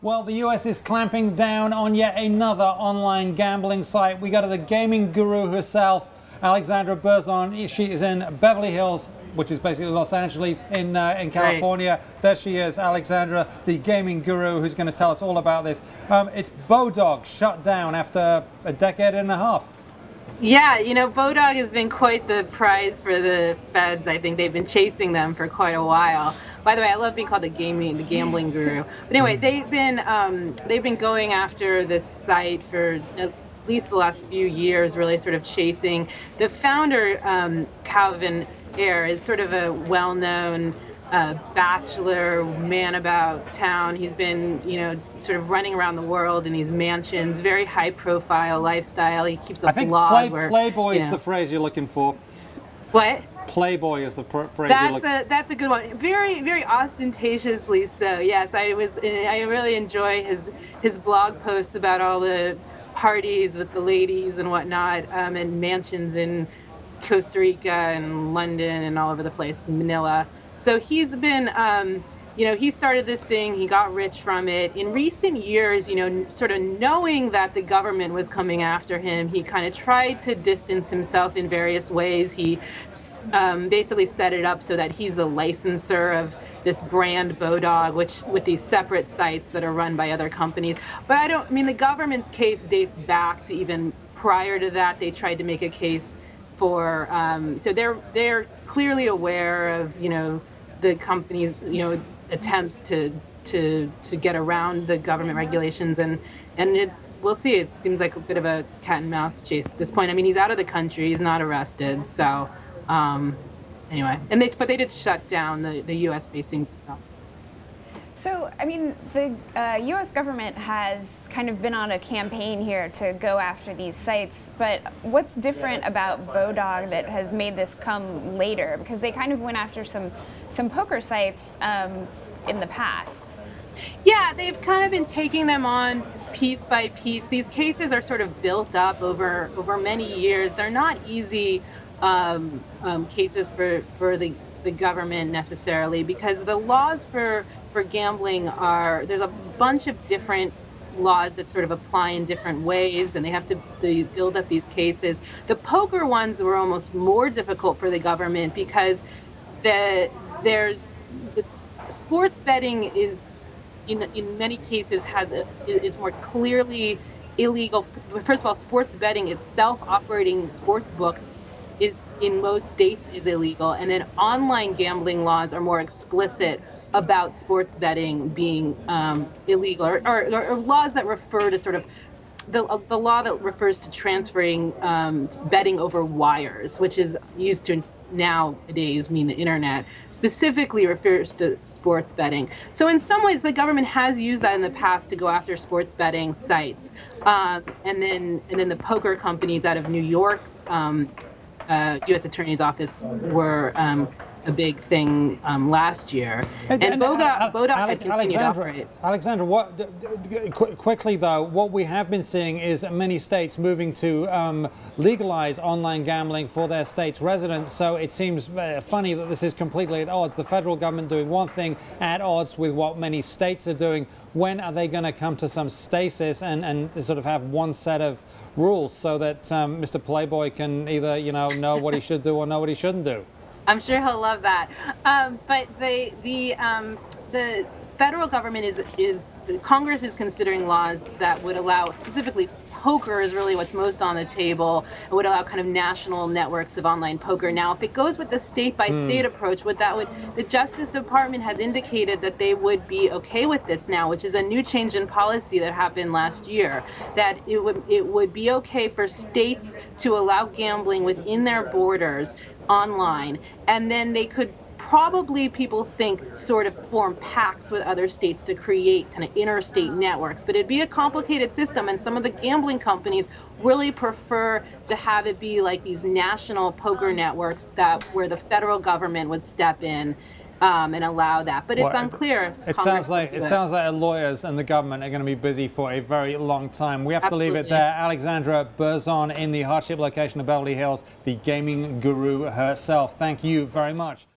Well, the US is clamping down on yet another online gambling site. We go to the gaming guru herself, Alexandra Berzon. She is in Beverly Hills, which is basically Los Angeles in California. Right. There she is, Alexandra, the gaming guru, who's going to tell us all about this. It's BoDog shut down after a decade and a half. Yeah, you know, BoDog has been quite the prize for the feds. I think they've been chasing them for quite a while. By the way, I love being called the gambling guru. But anyway, they've been going after this site for at least the last few years, really sort of chasing. The founder, Calvin Ayre, is sort of a well-known bachelor man about town. He's been, you know, sort of running around the world in these mansions, very high-profile lifestyle. He keeps a blog. I think Playboy is the phrase you're looking for. What? Playboy is the phrase you're looking for. That's a good one. Very, very ostentatiously so. Yes, I really enjoy his blog posts about all the parties with the ladies and whatnot, and mansions in Costa Rica and London and all over the place, Manila. So he's been, you know, he started this thing, he got rich from it. In recent years, you know, sort of knowing that the government was coming after him, he kind of tried to distance himself in various ways. He basically set it up so that he's the licensor of this brand BoDog, which with these separate sites that are run by other companies. But I mean, the government's case dates back to even prior to that. They tried to make a case for, so they're clearly aware of, you know, the company's, you know, attempts to get around the government regulations, and we'll see. It seems like a bit of a cat and mouse chase at this point. I mean, he's out of the country, he's not arrested, so anyway, but they did shut down the U.S. facing. So, I mean, the U.S. government has kind of been on a campaign here to go after these sites, but what's different about BoDog that has made this come later? Because they kind of went after some poker sites in the past. Yeah, they've kind of been taking them on piece by piece. These cases are sort of built up over many years. They're not easy cases for the government necessarily, because the laws for gambling there's a bunch of different laws that sort of apply in different ways, and they have to build up these cases. The poker ones were almost more difficult for the government because sports betting is in many cases is more clearly illegal. First of all, sports betting itself, operating sports books, is in most states is illegal, and then online gambling laws are more explicit about sports betting being illegal, or laws that refer to sort of the law that refers to transferring betting over wires, which is used to nowadays mean the internet, specifically refers to sports betting. So in some ways, the government has used that in the past to go after sports betting sites, and then the poker companies out of New York's U.S. Attorney's Office were a big thing last year, and BoDog had continued to operate. Alexandra, quickly though, what we have been seeing is many states moving to legalize online gambling for their state's residents. So it seems funny that this is completely at odds. The federal government doing one thing at odds with what many states are doing. When are they going to come to some stasis and sort of have one set of rules so that Mr. Playboy can either, you know what he should do or know what he shouldn't do? I'm sure he'll love that. But the federal government the Congress is considering laws that would allow, specifically poker is really what's most on the table. It would allow kind of national networks of online poker. Now, if it goes with the state-by-state approach, the Justice Department has indicated that they would be okay with this now, which is a new change in policy that happened last year, that it would be okay for states to allow gambling within their borders online, and then they could probably, people think, sort of form pacts with other states to create kind of interstate networks. But it'd be a complicated system, and some of the gambling companies really prefer to have it be like these national poker networks where the federal government would step in and allow that. But it's unclear if Congress it sounds like lawyers and the government are going to be busy for a very long time. We have to leave it there. Alexandra Berzon in the hardship location of Beverly Hills, the gaming guru herself. Thank you very much.